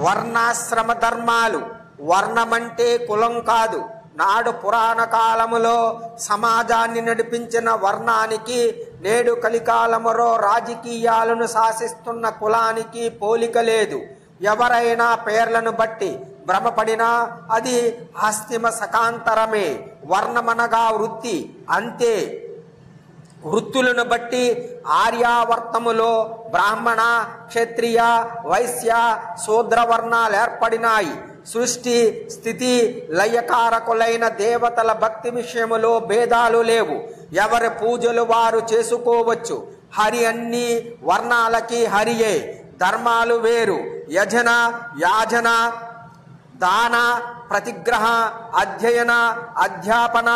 వర్ణాశ్రమ ధర్మాలు. వర్ణమంటే కులం కాదు. నాడు పురాణ కాలములో సమాజాన్ని నడిపించిన వర్ణానికి నేడు కలికాలములో రాజకీయాలను శాసిస్తున్న కులానికి పోలిక లేదు. ఎవరైనా పేర్లను బట్టి భ్రమపడినా అది ఆస్తిమ సకాంతరమే. వర్ణమనగా వృత్తి అంతే. వృత్తులను బట్టి ఆర్యావర్తములో బ్రాహ్మణ, క్షత్రియ, వైశ్య, శూద్రవర్ణాలు ఏర్పడినాయి. సృష్టి స్థితి లయకారకులైన దేవతల భక్తి విషయములో భేదాలు లేవు. ఎవరి పూజలు వారు చేసుకోవచ్చు. హరి అన్ని వర్ణాలకి హరియే. ధర్మాలు వేరు. యజన, యాజన, దాన, ప్రతిగ్రహ, అధ్యయన, అధ్యాపన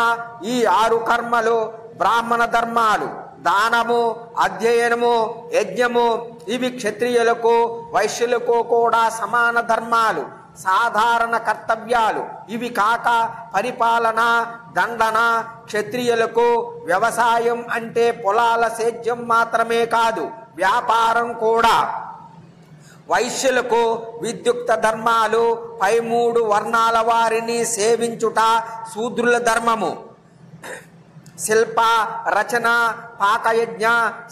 ఈ 6 కర్మలు బ్రాహ్మణ ధర్మాలు. దానము, అధ్యయనము, యజ్ఞము ఇవి క్షత్రియులకు వైశ్యులకు కూడా సమాన ధర్మాలు, సాధారణ కర్తవ్యాలు. ఇవి కాక పరిపాలన, దండన. క్షత్రియులకు వ్యవసాయం అంటే పొలాల సేద్యం మాత్రమే కాదు, వ్యాపారం కూడా. వైశ్యులకు విద్యుక్త ధర్మాలు. పై 3 వర్ణాల వారిని సేవించుట శూద్రుల ధర్మము. శిల్ప, రచన, పాకయజ్ఞ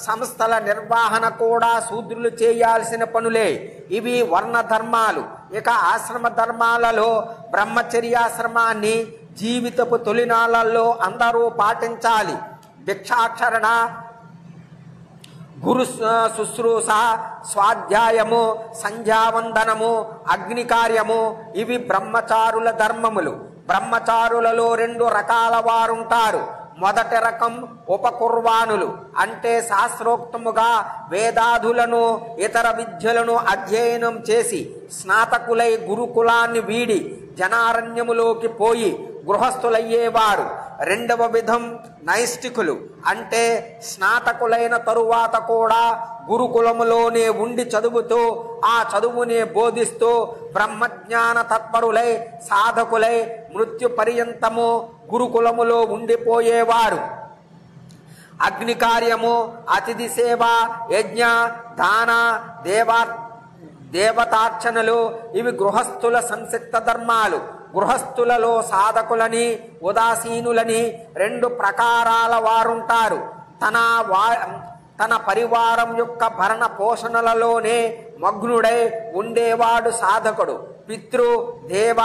సంస్థల నిర్వహణ కూడా శూద్రులు చేయాల్సిన పనులే. ఇవి వర్ణ ధర్మాలు. ఇక ఆశ్రమ ధర్మాలలో బ్రహ్మచర్యాశ్రమాన్ని జీవితపు తొలినాళ్లలో అందరూ పాటించాలి. భిక్షాచరణ, గురు శుశ్రూష, స్వాధ్యాయము, సంధ్యావందనము, అగ్నికార్యము ఇవి బ్రహ్మచారుల ధర్మములు. బ్రహ్మచారులలో 2 రకాల వారుంటారు. మొదటి రకం ఉపకుర్వాణులు, అంటే శాస్త్రోక్తముగా వేదాదులను ఇతర విద్యలను అధ్యయనం చేసి స్నాతకులై గురుకులాన్ని వీడి జనారణ్యములోకి పోయి గృహస్థులయ్యేవారు. రెండవ విధం నైష్టికులు, అంటే స్నాతకులైన తరువాత కూడా గురుకులములోనే ఉండి చదువుతూ ఆ చదువునే బోధిస్తూ బ్రహ్మజ్ఞాన తత్పరులై సాధకులై మృత్యు పర్యంతము గురుకులములో ఉండిపోయేవారు. అగ్ని కార్యము, అతిథి సేవ, యజ్ఞ, దాన, దేవతార్చనలు ఇవి గృహస్థుల సంసిక్త ధర్మాలు. గృహస్థులలో సాధకులని ఉదాసీనులని 2 ప్రకారాల వారుంటారు. తన పరివారం యొక్క భరణ పోషణలలోనే మగ్నుడై ఉండేవాడు సాధకుడు. పితృ, దేవ,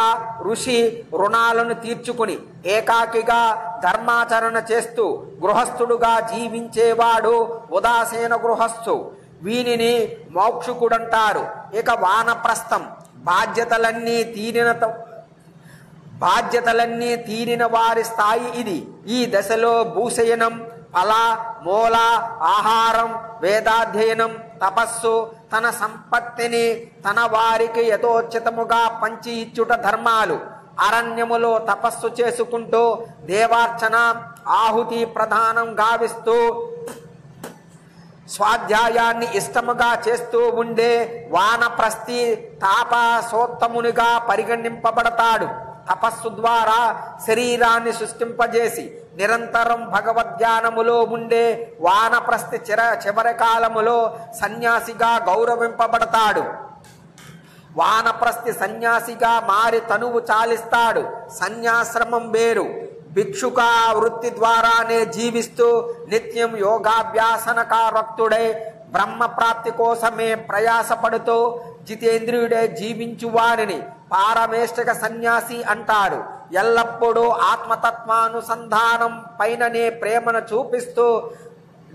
ఋషి రుణాలను తీర్చుకుని ఏకాకిగా ధర్మాచరణ చేస్తూ గృహస్థుడుగా జీవించేవాడు ఉదాసీన గృహస్థు. వీనిని మోక్షకుడంటారు. ఇక వానప్రస్థం, బాధ్యతలన్నీ తీరిన వారి స్థాయి ఇది. ఈ దశలో భూశయనం, ఫల, మూల, ఆహారం, వేదాధ్యయనం, తపస్సు, తన సంపత్తిని తన వారికి యథోచితముగా పంచి ఇచ్చుట ధర్మాలు. అరణ్యములో తపస్సు చేసుకుంటూ దేవార్చన, ఆహుతి ప్రధానం గావిస్తూ స్వాధ్యాయాన్ని ఇష్టముగా చేస్తూ ఉండే వానప్రస్థి తాపసోత్తమునిగా పరిగణింపబడతాడు. తపస్సు ద్వారా శరీరాన్ని సృష్టింపజేసి నిరంతరం భగవద్ధ్యానములో ఉండే వానప్రస్థి చివరి కాలములో సన్యాసిగా గౌరవింపబడతాడు. వానప్రస్థి సన్యాసిగా మారి తనువు చాలిస్తాడు. సన్యాశ్రమం వేరు. భిక్షుక వృత్తి ద్వారానే జీవిస్తూ నిత్యం యోగాభ్యాసనకారక్తుడై బ్రహ్మ ప్రాప్తి కోసమే ప్రయాసపడుతూ జితేంద్రియుడే జీవించువానిని పారమేష్టిక సన్యాసి అంటాడు. ఎల్లప్పుడూ ఆత్మతత్వానుసంధానం పైననే ప్రేమను చూపిస్తూ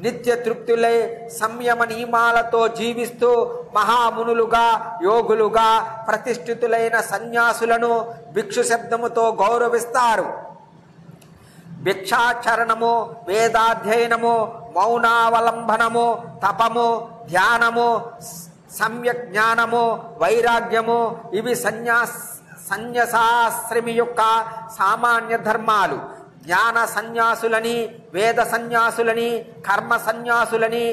నిత్య తృప్తులై సంయమ నియమాలతో జీవిస్తూ మహామునులుగా, యోగులుగా ప్రతిష్ఠితులైన సన్యాసులను భిక్షు శబ్దముతో గౌరవిస్తారు. భిక్షాచరణము, వేదాధ్యయనము, మౌనావలంబనము, తపము, ధ్యానము, సమ్యక్ జ్ఞానము, వైరాగ్యము ఇవి సన్యాసాశ్రమి యొక్క సామాన్య ధర్మాలు. జ్ఞాన సన్యాసులని, వేద సన్యాసులని, కర్మ సన్యాసులని,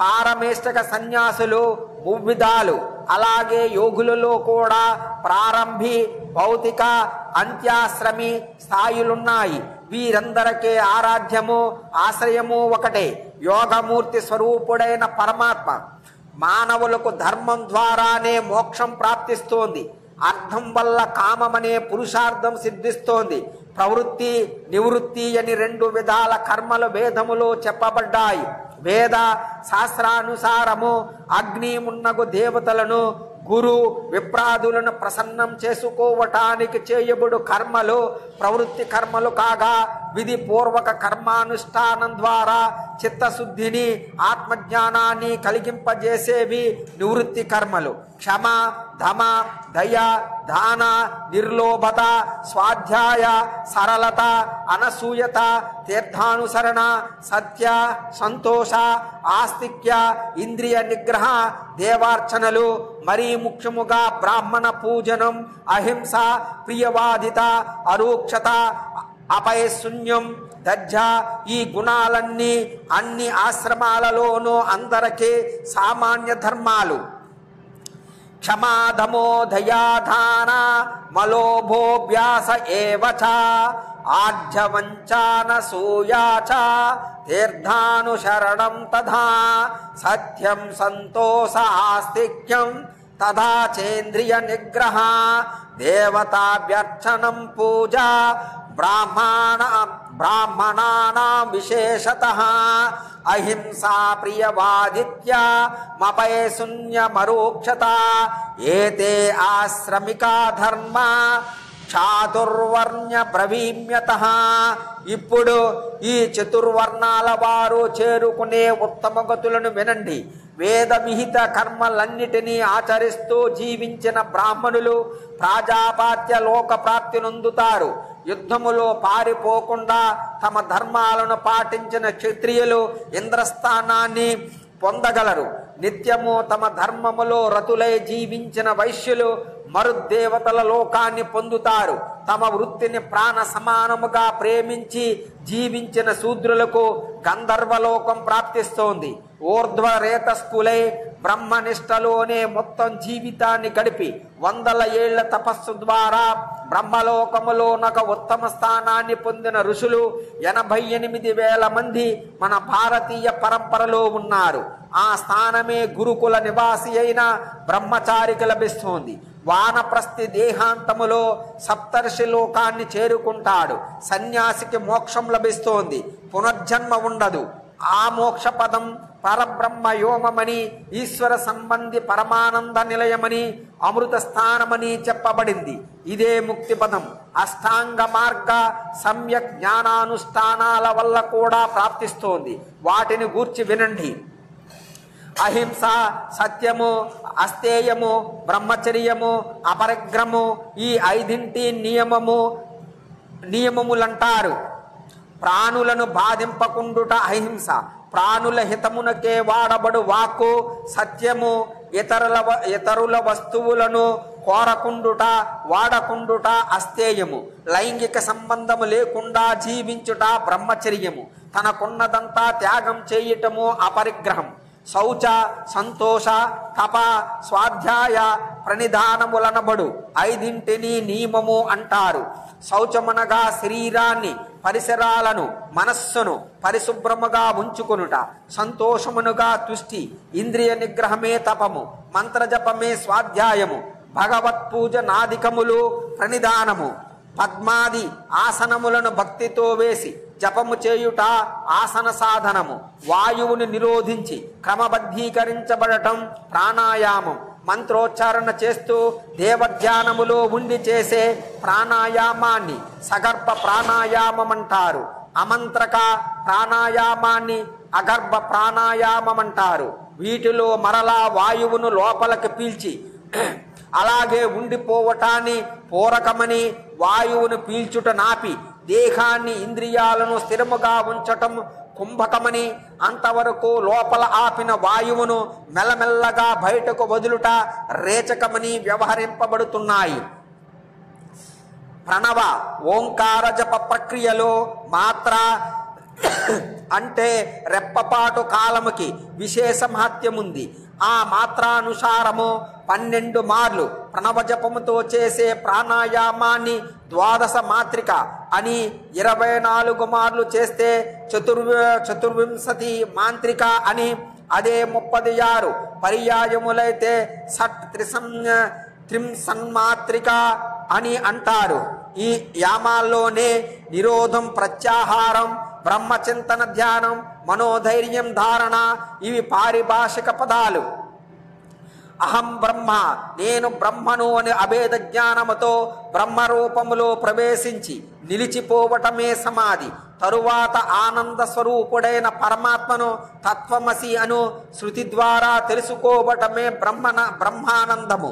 పారమేష్టిక సన్యాసులు మువ్విధాలు. అలాగే యోగులలో కూడా ప్రారంభి, భౌతిక, అంత్యాశ్రమి స్థాయిలున్నాయి. వీరందరికీ ఆరాధ్యము, ఆశ్రయము ఒకటే, యోగమూర్తి స్వరూపుడైన పరమాత్మ. మానవులకు ధర్మం ద్వారానే మోక్షం ప్రాప్తిస్తోంది. అర్థం వల్ల కామమనే పురుషార్థం సిద్ధిస్తోంది. ప్రవృత్తి నివృత్తి అని 2 విధాల కర్మలు వేదములో చెప్పబడ్డాయి. వేద శాస్త్రానుసారము అగ్ని మున్నగు దేవతలను గురు విప్రాదులను ప్రసన్నం చేసుకోవటానికి చేయబడు కర్మలు ప్రవృత్తి కర్మలు కాగా, విధి పూర్వక కర్మానుష్ఠానం ద్వారా చిత్తశుద్ధిని ఆత్మజ్ఞానాన్ని కలిగింపజేసేవి నివృత్తి కర్మలు. క్షమ, ధమ, దయ, దాన, నిర్లోభత, స్వాధ్యాయ, సరళత, అనసూయత, తీర్థానుసరణ, సత్య, సంతోష, ఆస్తిక్య, ఇంద్రియ నిగ్రహ, దేవార్చనలు, మరీ ముఖ్యముగా బ్రాహ్మణ పూజనం, అహింస, ప్రియవాదిత, అరూక్షత, అపయశూన్యం, దజ్జ, ఈ గుణాలన్నీ అన్ని ఆశ్రమాలలోనూ అందరికీ సామాన్య ధర్మాలు. క్షమాధమో దయాధాన మలోభోభ్యాస ఏవచ ఆర్జవంచాన సూయాచ తీర్థానుశరణం తథా సత్యం సంతోష ఆస్తిక్యం తథా చేంద్రియ నిగ్రహ దేవతాభ్యర్చనం పూజ బ్రాహ్మణానాం విశేషతః అహింసా ప్రియవాదిత్య మపయశూన్యమరూక్షత ఏతే ఆశ్రమికా ధర్మ చాతుర్వర్ణ్య బ్రవీమ్యతః. ఇప్పుడు ఈ చతుర్వర్ణాల వారు చేరుకునే ఉత్తమ గతులను వినండి. వేద విహిత కర్మలన్నిటినీ ఆచరిస్తూ జీవించిన బ్రాహ్మణులు ప్రాజాపాత్య లోక ప్రాప్తి నొందుతారు. యుద్ధములో పారిపోకుండా తమ ధర్మాలను పాటించిన క్షత్రియులు ఇంద్రస్థానాన్ని పొందగలరు. నిత్యము తమ ధర్మములో రతులై జీవించిన వైశ్యులు మరుద్దేవతల లోకాన్ని పొందుతారు. తమ వృత్తిని ప్రాణ సమానముగా ప్రేమించి జీవించిన శూద్రులకు గంధర్వలోకం ప్రాప్తిస్తోంది. ఊర్ధ్వరేతస్థులై బ్రహ్మనిష్టలోనే మొత్తం జీవితాన్ని గడిపి 100 ఏళ్ల తపస్సు ద్వారా బ్రహ్మలోకములో ఒక ఉత్తమ స్థానాన్ని పొందిన ఋషులు 88,000 మంది మన భారతీయ పరంపరలో ఉన్నారు. ఆ స్థానమే గురుకుల నివాసి అయిన బ్రహ్మచారికి లభిస్తోంది. వానప్రస్థి దేహాంతములో సప్తర్షి లోకాన్ని చేరుకుంటాడు. సన్యాసికి మోక్షం లభిస్తోంది. పునర్జన్మ ఉండదు. ఆ మోక్ష పదం పరబ్రహ్మ యోమమని, ఈశ్వర సంబంధి పరమానంద నిలయమని, అమృత స్థానమని చెప్పబడింది. ఇదే ముక్తి పదం. అష్టాంగ మార్గ సమ్యక్ జ్ఞానానుష్ఠానాల వల్ల కూడా ప్రాప్తిస్తోంది. వాటిని గూర్చి వినండి. అహింస, సత్యము, అస్తేయము, బ్రహ్మచర్యము, అపరిగ్రహము, ఈ 5 నియమములంటారు. ప్రాణులను బాధింపకుండుట అహింస. ప్రాణుల హితమునకే వాడబడు వాక్కు సత్యము. ఇతరుల వస్తువులను కోరకుండుట వాడకుండుట అస్తేయము. లైంగిక సంబంధము లేకుండా జీవించుట బ్రహ్మచర్యము. తనకున్నదంతా త్యాగం చేయటము అపరిగ్రహం. శౌచ, సంతోష, తప, స్వాధ్యాయ, ప్రణిధానములనబడు 5 నియమము అంటారు. శౌచమనగా శరీరాన్ని, పరిసరాలను, మనస్సును పరిశుభ్రముగా ఉంచుకొనుట. సంతోషమునుగా తుష్టి. ఇంద్రియ నిగ్రహమే తపము. మంత్రజపమే స్వాధ్యాయము. భగవత్ పూజ నాదికములు ప్రణిధానము. పద్మాది ఆసనములను భక్తితో వేసి జపము చేయుట ఆసన సాధనము. వాయువుని నిరోధించి క్రమబద్ధీకరించబడటం ప్రాణాయామం. మంత్రోచ్చారణ చేస్తూ దేవధ్యానములో ఉండి చేసే ప్రాణాయామాన్ని సగర్భ ప్రాణాయామమంటారు. అమంత్రక ప్రాణాయామాన్ని అగర్భ ప్రాణాయామమంటారు. వీటిలో మరలా వాయువును లోపలికి పీల్చి అలాగే ఉండిపోవటాన్ని పూరకమని, వాయువును పీల్చుట నాపి దేహాన్ని, ఇంద్రియాలను స్థిరముగా ఉంచటం కుంభకమని, అంతవరకు లోపల ఆపిన వాయువును మెల్లమెల్లగా బయటకు వదులుట రేచకమని వ్యవహరింపబడుతున్నాయి. ప్రణవ ఓంకార జప ప్రక్రియలో మాత్ర అంటే రెప్పపాటు కాలముకి విశేష మహత్యముంది. ఆ మాత్రానుసారము 12 మార్లు ప్రణవ జపముతో చేసే ప్రాణాయామాన్ని ద్వాదశ మాత్రిక అని, 24 మార్లు చేస్తే 24 మాంత్రిక అని, అదే 36 పర్యాయములైతే షట్ త్రింసన్మాత్రిక అని అంటారు. ఈ యామాల్లోనే నిరోధం, ప్రత్యాహారం, బ్రహ్మచింతన, ధ్యానం, మనోధైర్యం, ధారణ ఇవి పారిభాషిక పదాలు. అహం బ్రహ్మ, నేను బ్రహ్మను అని అభేద జ్ఞానముతో బ్రహ్మరూపములో ప్రవేశించి నిలిచిపోవటమే సమాధి. తరువాత ఆనంద స్వరూపుడైన పరమాత్మను తత్వమసి అను శృతి ద్వారా తెలుసుకోవటమే బ్రహ్మానందము.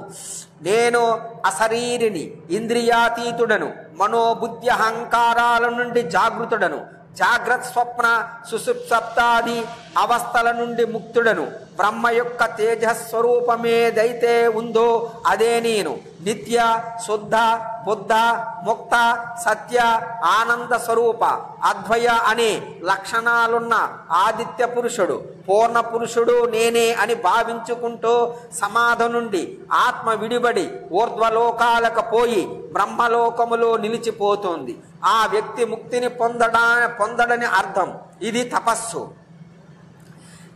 నేను అశరీరిని, ఇంద్రియాతీతుడను, మనోబుద్ధి అహంకారాల నుండి జాగృతుడను, జాగ్రత్త స్వప్న సుషుప్తాది అవస్థల నుండి ముక్తుడను. బ్రహ్మ యొక్క తేజస్వరూపమేదైతే ఉందో అదే నేను. నిత్య, శుద్ధ, బుద్ధ, ముక్త, సత్య, ఆనంద స్వరూప, అద్వయ అనే లక్షణాలున్న ఆదిత్య పురుషుడు, పూర్ణ పురుషుడు నేనే అని భావించుకుంటూ సమాధి నుండి ఆత్మ విడిబడి ఊర్ధ్వలోకాలకు పోయి బ్రహ్మలోకములో నిలిచిపోతుంది. ఆ వ్యక్తి ముక్తిని పొందడని అర్థం. ఇది తపస్సు.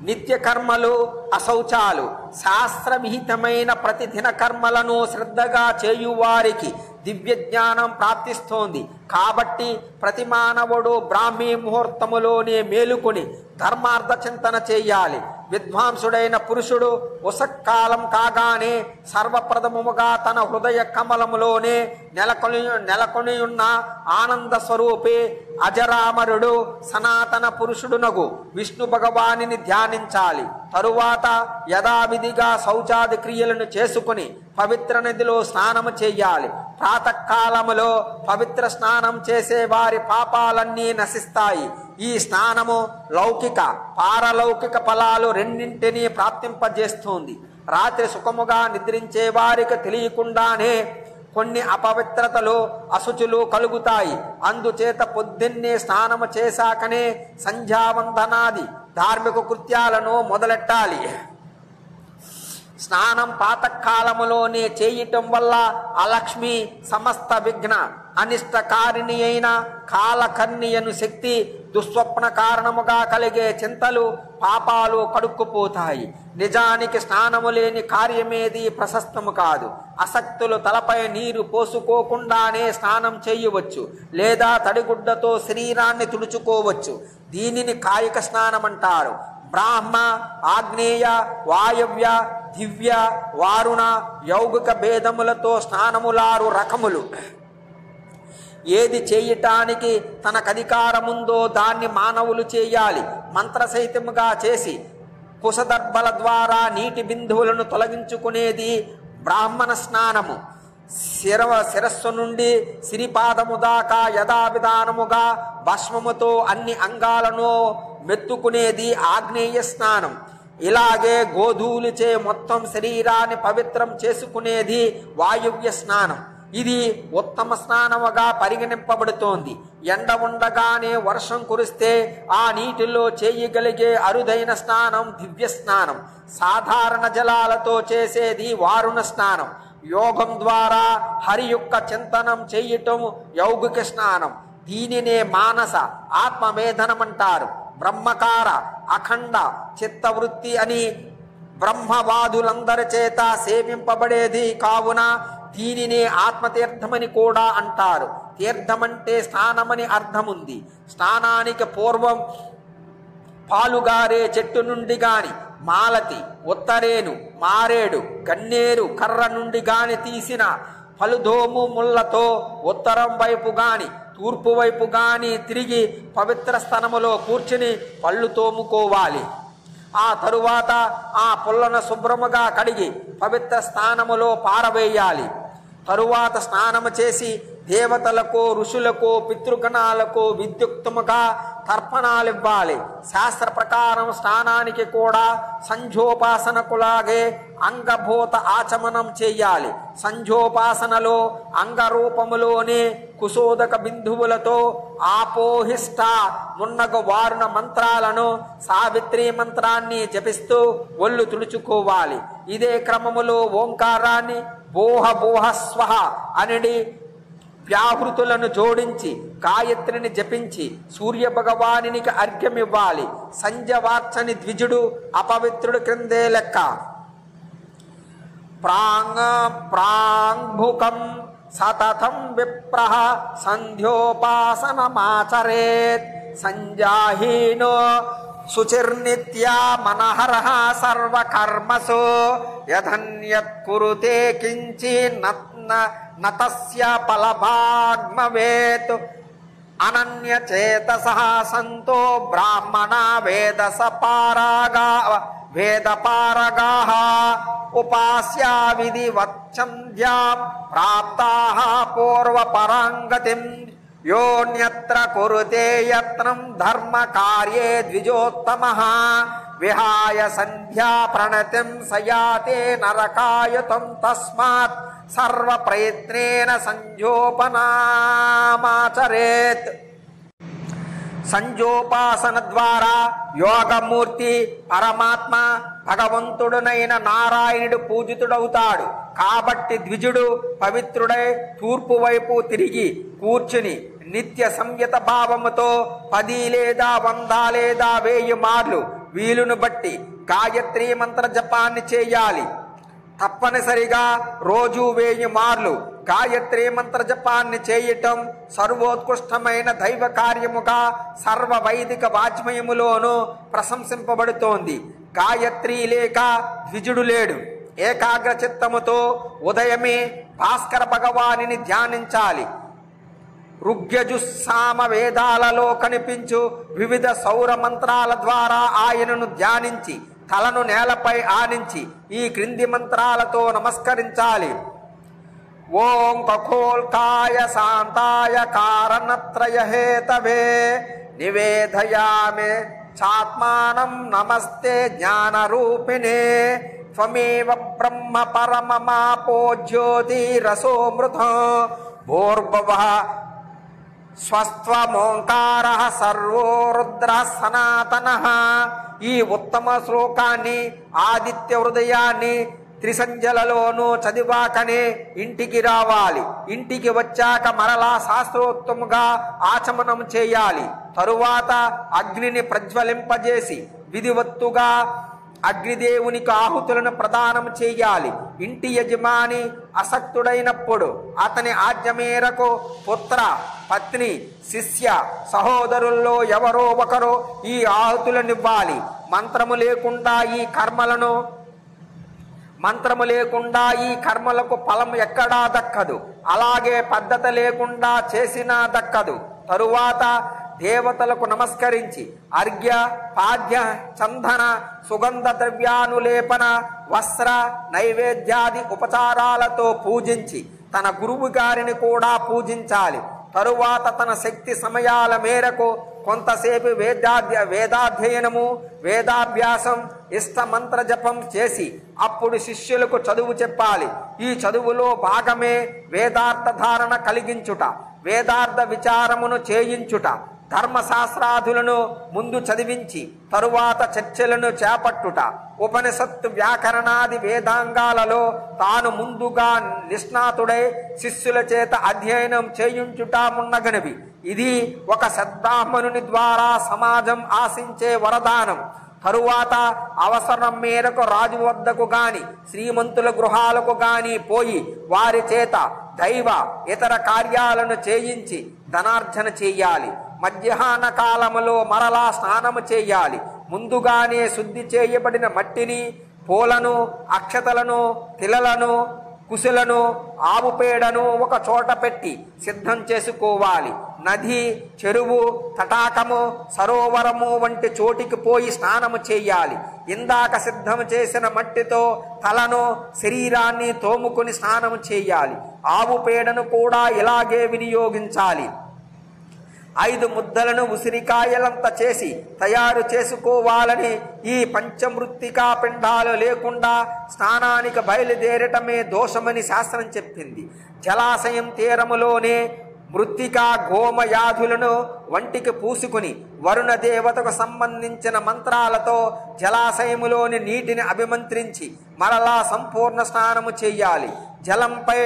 నిత్య కర్మలు, అశౌచాలు, శాస్త్రవిహితమైన ప్రతిదిన కర్మలను శ్రద్ధగా చేయువారికి దివ్య జ్ఞానం ప్రాప్తిస్తోంది. కాబట్టి ప్రతి మానవుడు బ్రాహ్మీ ముహూర్తములోనే మేలుకొని ధర్మార్థ చింతన చేయాలి. విద్వాంసుడైన పురుషుడు ఉసక్కాలం కాగానే సర్వప్రథమముగా తన హృదయ కమలములోనే నెలకొని ఉన్న ఆనంద స్వరూపే అజరామరుడు సనాతన పురుషుడునగు విష్ణు భగవానిని ధ్యానించాలి. తరువాత యథావిధిగా శౌచాది క్రియలను చేసుకుని పవిత్ర నదిలో స్నానము చేయాలి. ప్రాతకాలములో పవిత్ర స్నానం చేసే వారి పాపాలన్నీ నశిస్తాయి. ఈ స్నానము లౌకిక, పారలౌకిక ఫలాలు రెండింటినీ ప్రాప్తింపజేస్తుంది. రాత్రి సుఖముగా నిద్రించే వారికి తెలియకుండానే కొన్ని అపవిత్రతలు, అశుచులు కలుగుతాయి. అందుచేత పొద్దున్నే స్నానము చేశాకనే సంధ్యావందనాది ధార్మిక కృత్యాలను మొదలెట్టాలి. స్నానం పాతకాలములోనే చేయటం వల్ల అలక్ష్మి, సమస్త విఘ్న అనిష్టకారిణి అయిన కాలకర్ణియను శక్తి, దుస్వప్న కారణముగా కలిగే చింతలు, పాపాలు కడుక్కుపోతాయి. నిజానికి స్నానము లేని కార్యమేది ప్రశస్తము కాదు. అసక్తులు తలపై నీరు పోసుకోకుండానే స్నానం చేయవచ్చు, లేదా తడిగుడ్డతో శరీరాన్ని తుడుచుకోవచ్చు. దీనిని కాయిక స్నానం అంటారు. బ్రాహ్మ, ఆగ్నేయ, వాయవ్య, దివ్య, వారుణ, యౌగిక భేదములతో స్నానములారు రకములు. ఏది చేయటానికి తనకధికారముందో దాన్ని మానవులు చేయాలి. మంత్రసహితముగా చేసి కుశదర్భల ద్వారా నీటి బిందువులను తొలగించుకునేది బ్రాహ్మణ స్నానము. శిరస్సు నుండి సిరిపాదము దాకా యథావిధానముగా భస్మముతో అన్ని అంగాలను మెత్తుకునేది ఆగ్నేయ స్నానం. ఇలాగే గోధూలిచే మొత్తం శరీరాన్ని పవిత్రం చేసుకునేది వాయువ్య స్నానం. ఇది ఉత్తమ స్నానముగా పరిగణింపబడుతోంది. ఎండ ఉండగానే వర్షం కురిస్తే ఆ నీటిలో చేయగలిగే అరుదైన స్నానం దివ్య స్నానం. సాధారణ జలాలతో చేసేది వారుణ స్నానం. యోగం ద్వారా హరి యొక్క చింతనం చేయటం యౌగిక స్నానం. దీనినే మానస ఆత్మవేదనమంటారు. బ్రహ్మకార, అఖండ చిత్తవృత్తి అని బ్రహ్మవాదులందరి చేత సేవింపబడేది కావున దీనినే ఆత్మతీర్థమని కూడా అంటారు. తీర్థమంటే స్నానమని అర్థముంది. స్నానానికి పూర్వం పాలుగారే చెట్టు నుండి గాని, మాలతి, ఉత్తరేను, మారేడు, గన్నేరు కర్ర నుండి గాని తీసిన పలుదోము ముళ్ళతో ఉత్తరం వైపు గాని తూర్పు వైపు గాని తిరిగి పవిత్ర స్థనములో కూర్చుని పళ్ళు తోముకోవాలి. ఆ తరువాత ఆ పుల్లను శుభ్రముగా కడిగి పవిత్ర స్థానములో పారవేయాలి. తరువాత స్నానము చేసి దేవతలకు, ఋషులకు, పితృగణాలకు విద్యుక్తముగా తర్పణాలివ్వాలి. శాస్త్ర ప్రకారం స్నానానికి కూడా సంధ్యోపాసనకులాగే అంగభూత ఆచమనం చేయాలి. సంధ్యోపాసనలో అంగరూపములోనే కుశోదక బిందువులతో ఆపోహిష్ట మున్నగ వారుణ మంత్రాలను, సావిత్రి మంత్రాన్ని జపిస్తూ ఒళ్ళు తుడుచుకోవాలి. ఇదే క్రమములో ఓంకారాన్ని బోహ బోహ స్వహ అనిడి వ్యాహృతులను జోడించి గాయత్రిని జపించి సూర్య భగవానికి అర్ఘ్యమివ్వాలి. సంధ్యవార్చని ద్విజుడు అపవిత్రుడు క్రిందే లెక్క. ప్రాంగ్ముఖం సతతం విప్రః సంధ్యోపాసనమాచరేత్. సంజాహీనో శుచిర్నిత్యా మనహరః సర్వకర్మసు యథన్యత్ కురుతే కించిన్నత్న నతస్య ఫలభాగ్మవేత్. అనన్యచేతసః సంతో బ్రాహ్మణా వేదపారగాః ఉపాస్య విధివచ్చంద్యాం ప్రాప్తాః పూర్వపరాంగతిం. యోన్యత్ర కురుతే యత్నం ధర్మకార్యే ద్విజోత్తమః విహాయ సంధ్యా ప్రణతిం సయాతే నరకాయుతం. తస్మాత్ సర్వ ప్రయత్నేన సంధ్యోపనామాచరేత్. సంధ్యోపాసన ద్వారా యోగమూర్తి పరమాత్మ భగవంతుడునైన నారాయణుడు పూజితుడవుతాడు. కాబట్టి ద్విజుడు పవిత్రుడై తూర్పు వైపు తిరిగి కూర్చుని నిత్య సంయత భావముతో 10 లేదా 100 లేదా 1000 మార్లు వీలును బట్టి గాయత్రీ మంత్ర జపాన్ని చేయాలి. తప్పనిసరిగా రోజు 1000 మార్లు గాయత్రీ మంత్ర జపాన్ని చేయటం సర్వోత్కృష్టమైన దైవ కార్యముగా సర్వ వైదిక వాజ్మయములోనూ ప్రశంసింపబడుతోంది. గాయత్రి లేక ద్విజుడు లేడు. ఏకాగ్ర చిత్తముతో ఉదయమే భాస్కర భగవానిని ధ్యానించాలి. ఋగ్యజుస్సామ వేదాలలో కనిపించు వివిధ సౌర మంత్రాల ద్వారా ఆయనను ధ్యానించి తలను నేలపై ఆనించి ఈ క్రింది మంత్రాలతో నమస్కరించాలి. ఓం కఖోల్కాయ శాంతాయ కారణత్రయ హేతవే నివేదయామి చాత్మానం నమస్తే జ్ఞానరూపిణే. త్వమేవ బ్రహ్మ పరమమాపో జ్యోతిరసోమృత భూర్భువః స్వస్త్వమోంకారః సర్వో రుద్రః సనాతనః. ఈ ఉత్తమ శ్లోకాన్ని ఆదిత్య హృదయాన్ని త్రిసంధ్యలలోనూ చదివాకనే ఇంటికి రావాలి. ఇంటికి వచ్చాక మరలా శాస్త్రోత్తముగా ఆచమనం చేయాలి. తరువాత అగ్నిని ప్రజ్వలింపజేసి విధివత్తుగా అగ్నిదేవునికి ఆహుతులను ప్రదానం చేయాలి. ఇంటి యజమాని అసక్తుడైనప్పుడు అతని ఆజ్ఞ మేరకు పుత్ర, పత్ని, శిష్య, సహోదరుల్లో ఎవరో ఒకరు ఈ ఆహుతులనివ్వాలి. మంత్రము లేకుండా ఈ కర్మలకు ఫలం ఎక్కడా దక్కదు. అలాగే పద్ధతి లేకుండా చేసినా దక్కదు. తరువాత దేవతలకు నమస్కరించి అర్ఘ్య, పాద్య, చందన, సుగంధ ద్రవ్యానులేపన, వస్త్ర, నైవేద్యాది ఉపచారాలతో పూజించి తన గురువు గారిని కూడా పూజించాలి. తరువాత తన శక్తి సమయాల మేరకు కొంతసేపు వేదాధ్యయనము, వేదాభ్యాసం, ఇష్ట మంత్ర జపం చేసి అప్పుడు శిష్యులకు చదువు చెప్పాలి. ఈ చదువులో భాగమే వేదార్థ ధారణ కలిగించుట, వేదార్థ విచారమును చేయించుట, ధర్మశాస్త్రాదులను ముందు చదివించి తరువాత చర్చలను చేపట్టుట, ఉపనిషత్తు వ్యాకరణాది వేదాంగాలలో తాను ముందుగా నిష్ణాతుడై శిష్యుల చేత అధ్యయనం చేయించుట మున్నగనివి. ఇది ఒక సద్బ్రాహ్మణుని ద్వారా సమాజం ఆశించే వరదానం. తరువాత అవసరం మేరకు రాజు వద్దకు గాని శ్రీమంతుల గృహాలకు గాని పోయి వారి చేత దైవ ఇతర కార్యాలను చేయించి ధనార్జన చేయాలి. మధ్యాహ్న కాలములో మరలా స్నానము చేయాలి. ముందుగానే శుద్ధి చేయబడిన మట్టిని, పూలను, అక్షతలను, తిలలను, కుశలను, ఆవు పేడను ఒక చోట పెట్టి సిద్ధం చేసుకోవాలి. నది, చెరువు, తటాకము, సరోవరము వంటి చోటికి పోయి స్నానము చేయాలి. ఇందాక సిద్ధం చేసిన మట్టితో తలను, శరీరాన్ని తోముకొని స్నానము చేయాలి. ఆవు పేడను కూడా ఇలాగే వినియోగించాలి. 5 ముద్దలను ఉసిరికాయలంత చేసి తయారు చేసుకోవాలని. ఈ పంచమృత్తికా పిండాలు లేకుండా స్నానానికి బయలుదేరటమే దోషమని శాస్త్రం చెప్పింది. జలాశయం తీరములోనే మృత్తికా గోమయాధులను వంటికి పూసుకుని వరుణ దేవతకు సంబంధించిన మంత్రాలతో జలాశయములోని నీటిని అభిమంత్రించి మరలా సంపూర్ణ స్నానము చేయాలి. జలంపై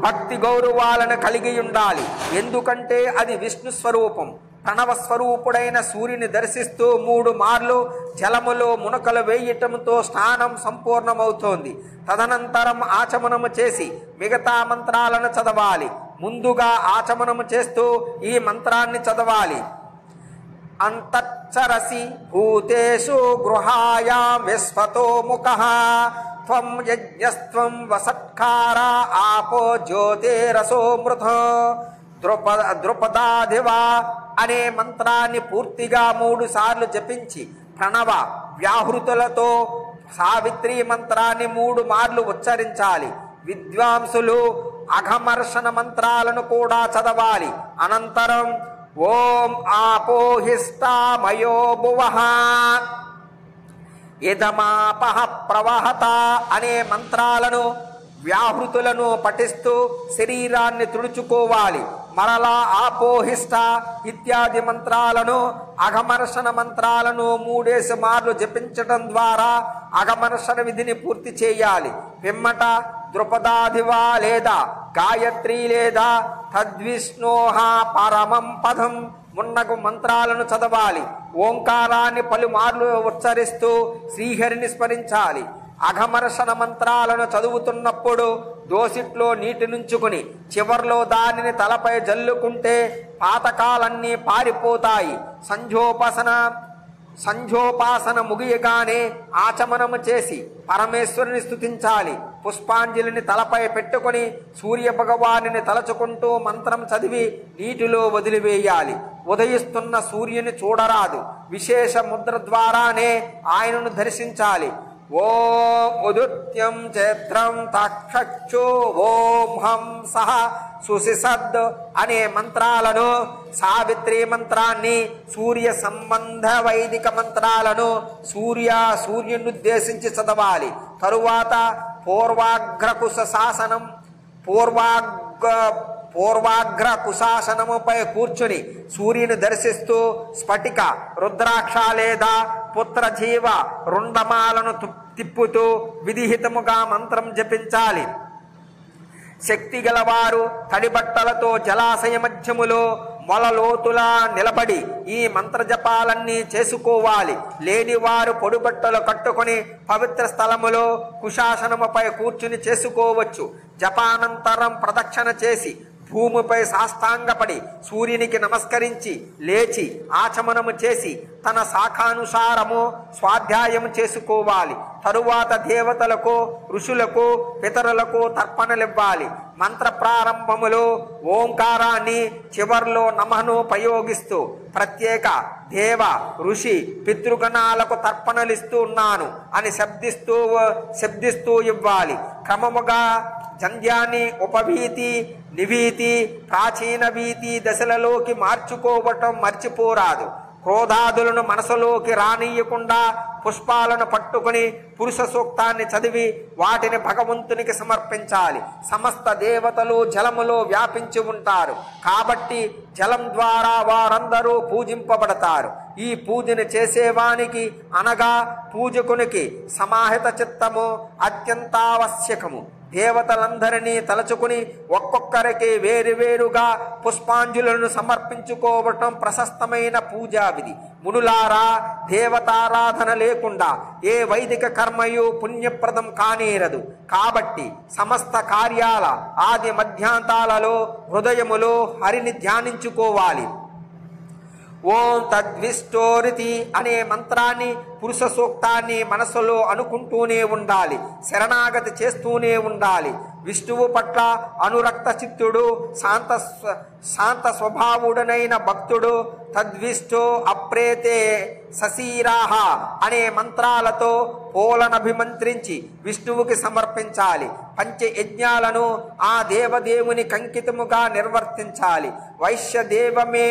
భక్తి గౌరవాలను కలిగి ఉండాలి. ఎందుకంటే అది విష్ణు స్వరూపం. ప్రణవ స్వరూపుడైన సూర్యుని దర్శిస్తూ 3 మార్లు జలములో మునకలు వేయటంతో స్నానం సంపూర్ణమవుతోంది. తదనంతరం ఆచమనము చేసి మిగతా మంత్రాలను చదవాలి. ముందుగా ఆచమనము చేస్తూ ఈ మంత్రాన్ని చదవాలి. అంతఃచరసి భూతేషు గృహాయాం విశ్వతో ముఖః త్వం యజ్ఞస్త్వం వసత్కార ఆపో జ్యోతిరసో మృత. ద్రుపదాధివా అనే మంత్రాన్ని పూర్తిగా 3 సార్లు జపించి ప్రణవ వ్యాహృతులతో సావిత్రి మంత్రాన్ని 3 మార్లు ఉచ్చరించాలి. విద్వాంసులు అఘమర్షణ మంత్రాలను కూడా చదవాలి. అనంతరం ఓం ఆపోహిష్టామయో భువః ఇదమాపః ప్రవహత అనే మంత్రాలను వ్యాహృతులను పఠిస్తూ శరీరాన్ని తుడుచుకోవాలి. మరలా ఆపోహిష్ట ఇత్యాది మంత్రాలను అఘమర్షణ మంత్రాలను 3 మార్లు జపించడం ద్వారా అఘమర్షణ విధిని పూర్తి చేయాలి. పిమ్మట ద్రుపదాధివా లేదా గాయత్రి లేదా తద్విష్ణోహ పరమం పదం మున్నగు మంత్రాలను చదవాలి. ఓంకారాన్ని పలుమార్లు ఉచ్చరిస్తూ శ్రీహరిని స్మరించాలి. అఘమర్షణ మంత్రాలను చదువుతున్నప్పుడు దోసిట్లో నీటి నుంచుకుని చివర్లో దానిని తలపై జల్లుకుంటే పాతకాలన్నీ పారిపోతాయి. సంధ్యోపాసన ముగియగానే ఆచమనము చేసి పరమేశ్వరుని స్తుతించాలి. పుష్పాంజలిని తలపై పెట్టుకుని సూర్య భగవానుని తలచుకుంటూ మంత్రం చదివి నీటిలో వదిలివేయాలి. ఉదయిస్తున్న సూర్యుని చూడరాదు. విశేష ముద్ర ద్వారానే ఆయనను దర్శించాలి. ఓం ఉదుత్యం చైత్రం తక్షక్షు ఓం హం సహ సుశిసద్ అనే మంత్రాలను, సావిత్రి మంత్రాన్ని, సూర్య సంబంధ వైదిక మంత్రాలను సూర్యునుద్దేశించి చదవాలి. తరువాత పూర్వాగ్ర కుశాసనముపై కూర్చుని సూర్యుని దర్శిస్తూ స్ఫటిక రుద్రాక్ష లేదా పుత్రజీవ రుండమాలను తిప్పుతూ విధిహితముగా మంత్రం జపించాలి. శక్తి గలవారు తడిబట్టలతో జలాశయ మధ్యములో మొలలోతులా నిలబడి ఈ మంత్ర జపాలన్నీ చేసుకోవాలి. లేనివారు పొడిబట్టలు కట్టుకొని పవిత్ర స్థలములో కుశాసనముపై కూర్చుని చేసుకోవచ్చు. జపానంతరం ప్రదక్షిణ చేసి భూమిపై సాష్టాంగపడి సూర్యునికి నమస్కరించి లేచి ఆచమనము చేసి తన శాఖానుసారము స్వాధ్యాయము చేసుకోవాలి. తరువాత దేవతలకు, ఋషులకు, పితరులకు తర్పణలివ్వాలి. మంత్ర ప్రారంభములో ఓంకారాన్ని, చివర్లో నమఃను ప్రయోగిస్తూ ప్రత్యేక దేవ, ఋషి, పితృగణాలకు తర్పణలిస్తూ ఉన్నాను అని శబ్దిస్తూ ఇవ్వాలి. క్రమముగా జంధ్యాన్ని ఉపవీతి, నివీతి, ప్రాచీన వీతి దశలలోకి మార్చుకోవటం మర్చిపోరాదు. క్రోధాదులను మనసులోకి రానియకుండా పుష్పాలను పట్టుకుని పురుష సూక్తాన్ని చదివి వాటిని భగవంతునికి సమర్పించాలి. సమస్త దేవతలు జలములో వ్యాపించి ఉంటారు కాబట్టి జలం ద్వారా వారందరూ పూజింపబడతారు. ఈ పూజను చేసేవానికి అనగా పూజకునికి సమాహిత చిత్తము అత్యంతావశ్యకము. దేవతలందరినీ తలచుకుని ఒక్కొక్కరికి వేరువేరుగా పుష్పాంజలులను సమర్పించుకోవటం ప్రశస్తమైన పూజా విధి. మునులారా, దేవతారాధన లేకుండా ఏ వైదిక కర్మయు పుణ్యప్రదం కానేరదు. కాబట్టి సమస్త కార్యాల ఆది మధ్యాంతాలలో హృదయములో హరిని ధ్యానించుకోవాలి. ఓం తద్విష్టోరితి అనే మంత్రాన్ని, పురుష సూక్తాన్ని మనసులో అనుకుంటూనే ఉండాలి. శరణాగతి చేస్తూనే ఉండాలి. విష్ణువు పట్ల అనురక్త చిత్తుడు, శాంత స్వభావుడనైన భక్తుడు తద్విష్టో అప్రేతే సశీరాహ అనే మంత్రాలతో పూలనభిమంత్రించి విష్ణువుకి సమర్పించాలి. పంచయజ్ఞాలను ఆ దేవదేవుని కంకితముగా నిర్వర్తించాలి. వైశ్యదేవమే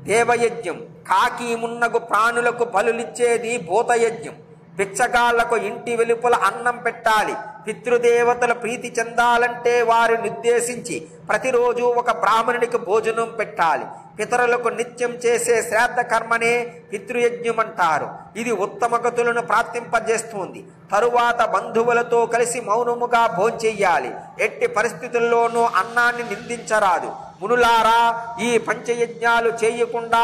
దేవయజ్ఞం, కాకి మున్నగు ప్రాణులకు బలులిచ్చేది భూతయజ్ఞం. బిచ్చగాళ్లకు ఇంటి వెలుపల అన్నం పెట్టాలి. పితృదేవతల ప్రీతి చెందాలంటే వారిని ఉద్దేశించి ప్రతిరోజు ఒక బ్రాహ్మణునికి భోజనం పెట్టాలి. పితరులకు నిత్యం చేసే శ్రాద్ధ కర్మనే పితృయజ్ఞం అంటారు. ఇది ఉత్తమ గతులను ప్రాప్తింపజేస్తుంది. తరువాత బంధువులతో కలిసి మౌనముగా భోంచెయ్యాలి. ఎట్టి పరిస్థితుల్లోనూ అన్నాన్ని నిందించరాదు. మునులారా, ఈ పంచయజ్ఞాలు చేయకుండా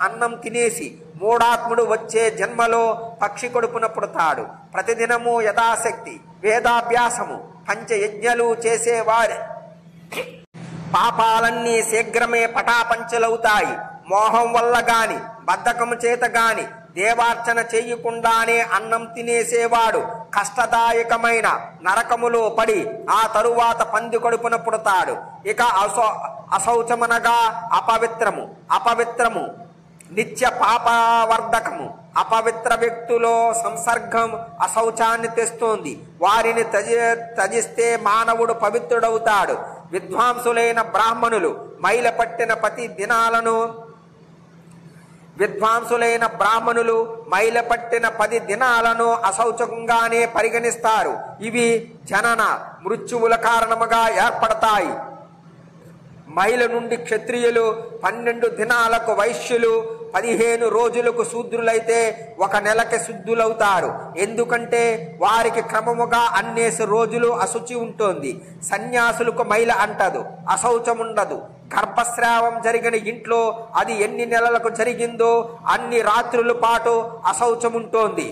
అన్నం తినేసి మూఢాత్ముడు వచ్చే జన్మలో పక్షి కడుపున పుడతాడు. ప్రతిదినము యథాశక్తి వేదాభ్యాసము పంచయజ్ఞాలు చేసేవారి పాపాలన్నీ శీఘ్రమే పటాపంచలవుతాయి. మోహం వల్ల గాని బద్ధకం చేత గాని దేవార్చన చేయకుండానే అన్నం తినేసేవాడు కష్టదాయకమైన నరకములో పడి ఆ తరువాత పంది కడుపున పుడతాడు. ఇక అశౌచమనగా అపవిత్రము నిత్య పాపవర్ధకము. అపవిత్ర వ్యక్తులో సంసర్గం అశౌచాన్ని తెస్తోంది. వారిని త్యజిస్తే మానవుడు పవిత్రుడవుతాడు. విద్వాంసులైన బ్రాహ్మణులు మైలపట్టిన 10 దినాలను అశౌచంగానే పరిగణిస్తారు. ఇవి జనన మృత్యువుల కారణముగా ఏర్పడతాయి. మైల నుండి క్షత్రియులు 12 దినాలకు, వైశ్యులు 15 రోజులకు, శూద్రులైతే 1 నెలకి శుద్ధులవుతారు. ఎందుకంటే వారికి క్రమముగా అన్నేసి రోజులు అశుచి ఉంటుంది. సన్యాసులకు మైల అంటదు, అశౌచముండదు. గర్భస్రావం జరిగిన ఇంట్లో అది ఎన్ని నెలలకు జరిగిందో అన్ని రాత్రుల పాటు అశౌచముంటోంది.